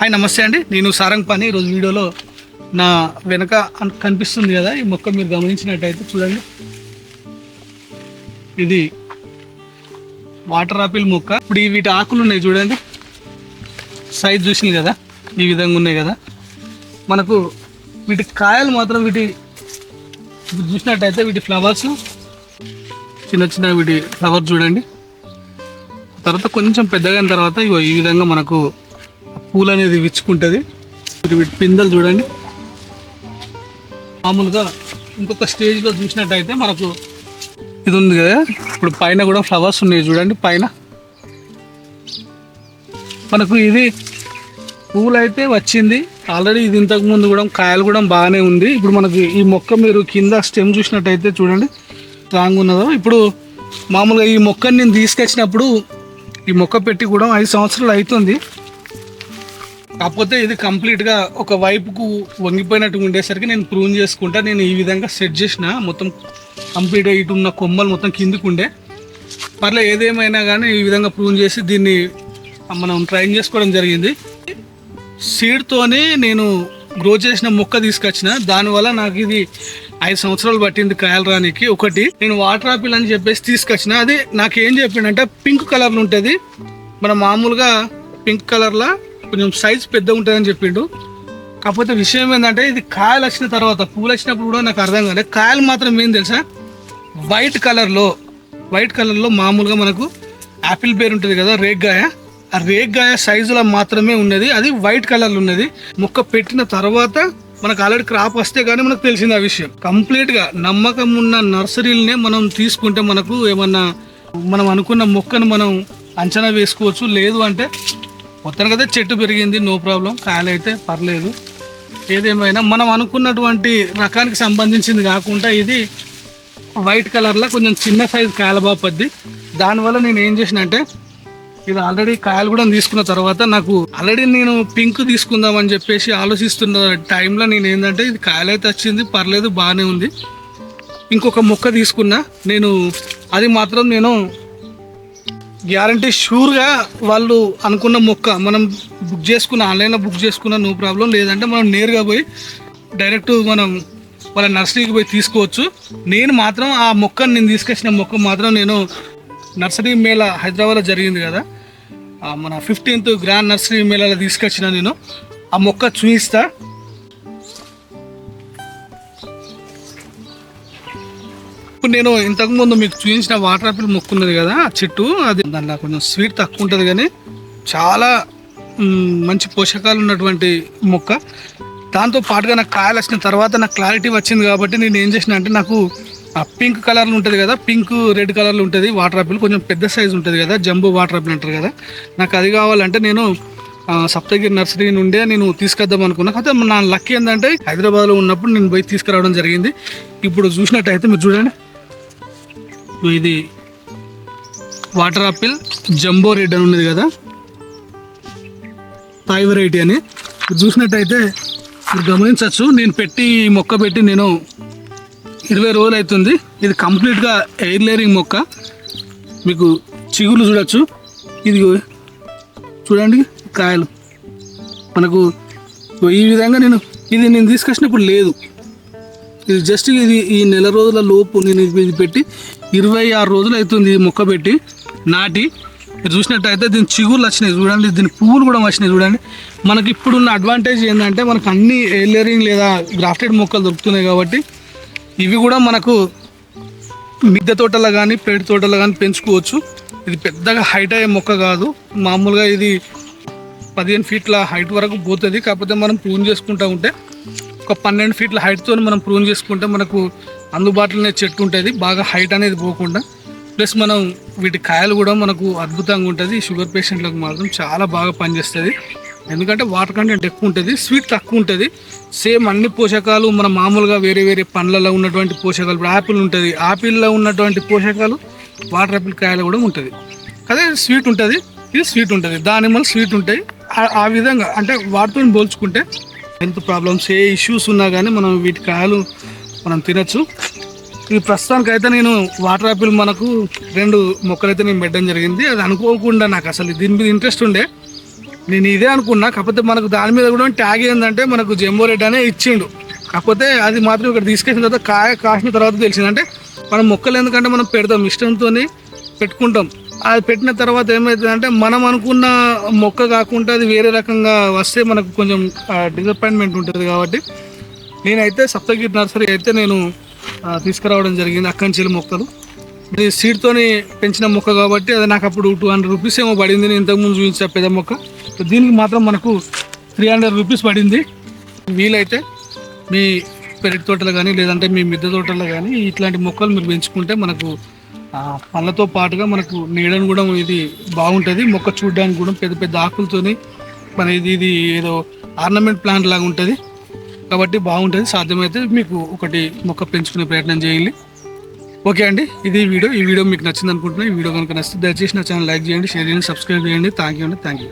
Hi నమస్తే అండి, నేను సారంగ్ పాని. ఈరోజు వీడియోలో నా వెనక కనిపిస్తుంది కదా ఈ మొక్క, మీరు గమనించినట్టయితే చూడండి, ఇది వాటర్ ఆపిల్ మొక్క. ఇప్పుడు వీటి ఆకులు ఉన్నాయి చూడండి, సైజ్ చూసింది కదా, ఈ విధంగా ఉన్నాయి కదా. మనకు వీటి కాయలు మాత్రం వీటి చూసినట్టయితే వీటి ఫ్లవర్స్ చిన్న చిన్న వీటి ఫ్లవర్స్ చూడండి. తర్వాత కొంచెం పెద్దగా అయిన తర్వాత ఇగో ఈ విధంగా మనకు పూలు అనేది విచ్చుకుంటుంది. వీటి పిందెలు చూడండి. మామూలుగా ఇంకొక స్టేజ్లో చూసినట్టయితే మనకు ఇది ఉంది కదా, ఇప్పుడు పైన కూడా ఫ్లవర్స్ ఉన్నాయి చూడండి. పైన మనకు ఇది పూలు అయితే వచ్చింది ఆల్రెడీ. ఇది ఇంతకు ముందు కూడా కాయలు కూడా బాగానే ఉంది. ఇప్పుడు మనకి ఈ మొక్క మీరు కింద స్టెమ్ చూసినట్టయితే చూడండి స్ట్రాంగ్ ఉన్నదో. ఇప్పుడు మామూలుగా ఈ మొక్కని నేను తీసుకొచ్చినప్పుడు ఈ మొక్క పెట్టి కూడా 5 సంవత్సరాలు అవుతుంది. కాకపోతే ఇది కంప్లీట్గా ఒక వైపుకు వంగిపోయినట్టు ఉండేసరికి నేను ప్రూన్ చేసుకుంటా. నేను ఈ విధంగా సెట్ చేసిన మొత్తం కంప్లీట్గా ఇటు ఉన్న కొమ్మలు మొత్తం కిందికి ఉండే పర్లే. ఏదేమైనా కానీ ఈ విధంగా ప్రూన్ చేసి దీన్ని మనం ట్రైన్ చేసుకోవడం జరిగింది. సీడ్తోనే నేను గ్రో చేసిన మొక్క తీసుకొచ్చిన. దానివల్ల నాకు ఇది 5 సంవత్సరాలు పట్టింది కాయలు రానికి. ఒకటి నేను వాటర్ ఆపిల్ అని చెప్పేసి తీసుకొచ్చిన. అది నాకేం చెప్పిండంటే పింక్ కలర్లో ఉంటుంది. మన మామూలుగా పింక్ కలర్లో కొంచెం సైజ్ పెద్ద ఉంటుందని చెప్పిండు. కాకపోతే విషయం ఏంటంటే ఇది కాయలు వచ్చిన తర్వాత, పూలు వచ్చినప్పుడు కూడా నాకు అర్థం కాలేదు. కాయలు మాత్రం ఏం తెలుసా, వైట్ కలర్లో మామూలుగా మనకు యాపిల్ పేరు ఉంటుంది కదా, రేగ్గాయ, ఆ రేగ్గాయ సైజులో మాత్రమే ఉన్నది. అది వైట్ కలర్లో ఉన్నది. మొక్క పెట్టిన తర్వాత మనకు ఆల్రెడీ క్రాప్ వస్తే కానీ మనకు తెలిసింది ఆ విషయం. కంప్లీట్గా నమ్మకం ఉన్న నర్సరీలనే మనం తీసుకుంటే మనకు ఏమన్నా మనం అనుకున్న మొక్కను మనం అంచనా వేసుకోవచ్చు. లేదు అంటే మొత్తానికి అయితే చెట్టు పెరిగింది, నో ప్రాబ్లం, కాయలు అయితే పర్లేదు. ఏదేమైనా మనం అనుకున్నటువంటి రకానికి సంబంధించింది కాకుండా ఇది వైట్ కలర్లో కొంచెం చిన్న సైజు కాయల బాపద్ది. దానివల్ల నేను ఏం చేసిన అంటే ఇది ఆల్రెడీ కాయలు కూడా తీసుకున్న తర్వాత నాకు ఆల్రెడీ నేను పింక్ తీసుకుందామని చెప్పేసి ఆలోచిస్తున్న టైంలో నేను ఏంటంటే ఇది కాయలు అయితే వచ్చింది, పర్లేదు, బాగానే ఉంది. ఇంకొక మొక్క తీసుకున్నా నేను. అది మాత్రం నేను గ్యారంటీ షూర్గా వాళ్ళు అనుకున్న మొక్క మనం బుక్ చేసుకున్న, ఆన్లైన్లో బుక్ చేసుకున్న నో ప్రాబ్లం. లేదంటే మనం నేరుగా పోయి డైరెక్ట్ మనం వాళ్ళ నర్సరీకి పోయి తీసుకోవచ్చు. నేను మాత్రం ఆ మొక్కను, నేను తీసుకొచ్చిన మొక్క మాత్రం నేను నర్సరీ మేళా హైదరాబాద్లో జరిగింది కదా, మన 15th గ్రాండ్ నర్సరీ మేళాలో తీసుకొచ్చిన. నేను ఆ మొక్క చూపిస్తా. ఇప్పుడు నేను ఇంతకుముందు మీకు చూపించిన వాటర్ ఆపిల్ మొక్క ఉన్నది కదా, ఆ చెట్టు, అది దాంట్లో కొంచెం స్వీట్ తక్కువ ఉంటుంది కానీ చాలా మంచి పోషకాలు ఉన్నటువంటి మొక్క. దాంతో పాటుగా నాకు కాయలు వచ్చిన తర్వాత నాకు క్లారిటీ వచ్చింది కాబట్టి నేను ఏం చేసిన అంటే, నాకు ఆ పింక్ కలర్లో ఉంటుంది కదా, పింక్ రెడ్ కలర్లో ఉంటుంది వాటర్ ఆపిల్, కొంచెం పెద్ద సైజు ఉంటుంది కదా, జంబో వాటర్ ఆపిల్ అంటారు కదా. నాకు అది కావాలంటే నేను సప్తగిరి నర్సరీ నుండే నేను తీసుకొద్దాం అనుకున్నా. అయితే నా లక్ ఏంటంటే హైదరాబాద్లో ఉన్నప్పుడు నేను పోయి తీసుకురావడం జరిగింది. ఇప్పుడు చూసినట్టయితే మీరు చూడండి, ఇది వాటర్ ఆపిల్ జంబో రెడ్ అని ఉన్నది కదా, థాయ్ వెరైటీ అని. చూసినట్టయితే మీరు గమనించవచ్చు, నేను పెట్టి మొక్క పెట్టి నేను 20 రోజులు అవుతుంది. ఇది కంప్లీట్గా ఎయిర్ లేయరింగ్ మొక్క. మీకు చిగుళ్ళు చూడొచ్చు, ఇది చూడండి కాయలు మనకు ఈ విధంగా. నేను తీసుకొచ్చినప్పుడు లేదు, ఇది జస్ట్ ఇది ఈ నెల రోజుల లోపు నేను ఇది పెట్టి 26 రోజులు అవుతుంది ఈ మొక్క పెట్టి నాటి. మీరు చూసినట్టయితే దీని చిగుళ్ళు వచ్చినాయి చూడండి, దీని పువ్వులు కూడా వచ్చినాయి చూడండి. మనకి ఇప్పుడున్న అడ్వాంటేజ్ ఏంటంటే మనకు అన్ని ఎయిర్ లేయరింగ్ లేదా గ్రాఫ్టెడ్ మొక్కలు దొరుకుతున్నాయి కాబట్టి ఇవి కూడా మనకు మిద్దె తోటలో కానీ పేడి తోటలో కానీ పెంచుకోవచ్చు. ఇది పెద్దగా హైట్ అయ్యే మొక్క కాదు, మామూలుగా ఇది 15 ఫీట్ల హైట్ వరకు పోతుంది. కాకపోతే మనం ప్రూన్ చేసుకుంటూ ఉంటే ఒక 12 ఫీట్ల హైట్తో మనం ప్రూన్ చేసుకుంటే మనకు అందుబాటులోనే చెట్టు ఉంటుంది, బాగా హైట్ అనేది పోకుండా. ప్లస్ మనం వీటి కాయలు కూడా మనకు అద్భుతంగా ఉంటుంది. షుగర్ పేషెంట్లకు మాత్రం చాలా బాగా పనిచేస్తుంది. ఎందుకంటే వాటర్ కంటెంట్ ఎక్కువ ఉంటుంది, స్వీట్ తక్కువ ఉంటుంది. సేమ్ అన్ని పోషకాలు మన మామూలుగా వేరే వేరే పండ్లలో ఉన్నటువంటి పోషకాలు, ఇప్పుడు యాపిల్ ఉంటుంది, యాపిల్లో ఉన్నటువంటి పోషకాలు వాటర్ యాపిల్ కాయలు కూడా ఉంటుంది. అదే స్వీట్ ఉంటుంది, ఇది స్వీట్ ఉంటుంది, దానిమ్మలు స్వీట్ ఉంటాయి. ఆ విధంగా అంటే వాటితో పోల్చుకుంటే హెల్త్ ప్రాబ్లమ్స్ ఏ ఇష్యూస్ ఉన్నా కానీ మనం వీటి కాయలు మనం తినచ్చు. ఈ ప్రస్తుతానికైతే నేను వాటర్ యాపిల్ మనకు 2 మొక్కలైతే నేను పెట్టడం జరిగింది. అది అనుకోకుండా నాకు అసలు దీని మీద ఇంట్రెస్ట్ ఉండే, నేను ఇదే అనుకున్నా, కాకపోతే మనకు దాని మీద కూడా ట్యాగ్ ఏంటంటే మనకు జంబో రెడ్ అనే ఇచ్చిండు. కాకపోతే అది మాత్రం ఇక్కడ తీసుకొచ్చిన తర్వాత కాయ కాసిన తర్వాత తెలిసింది. అంటే మనం మొక్కలు ఎందుకంటే మనం పెడతాం, ఇష్టంతో పెట్టుకుంటాం. అది పెట్టిన తర్వాత ఏమవుతుందంటే మనం అనుకున్న మొక్క కాకుండా అది వేరే రకంగా వస్తే మనకు కొంచెం డిసప్పాయింట్మెంట్ ఉంటుంది. కాబట్టి నేనైతే సప్తగిరి నర్సరీ అయితే నేను తీసుకురావడం జరిగింది. అక్కడి నుంచి మొక్కలు ఇది సీడ్తోని పెంచిన మొక్క కాబట్టి అది నాకు అప్పుడు 200 రూపీస్ ఏమో పడింది. నేను ఇంతకుముందు చూపించా పెద్ద మొక్క. దీనికి మాత్రం మనకు 300 రూపీస్ పడింది. వీలైతే మీ పెరటి తోటలు కానీ లేదంటే మీ మిద్దె తోటలో కానీ ఇట్లాంటి మొక్కలు మీరు పెంచుకుంటే మనకు పళ్ళతో పాటుగా మనకు నీడను కూడా ఇది బాగుంటుంది. మొక్క చూడడానికి కూడా పెద్ద పెద్ద ఆకులతోని మన ఇది ఏదో ఆర్నమెంట్ ప్లాంట్ లాగా ఉంటుంది కాబట్టి బాగుంటుంది. సాధ్యమైతే మీకు ఒకటి మొక్క పెంచుకునే ప్రయత్నం చేయండి. ఓకే అండి, ఇది ఈ వీడియో మీకు నచ్చింది అనుకుంటున్నాను. ఈ వీడియో కనుక నచ్చితే దయచేసి నా ఛానల్ లైక్ చేయండి, షేర్ చేయండి, సబ్స్క్రైబ్ చేయండి. థ్యాంక్ యూ అండి, థ్యాంక్ యూ.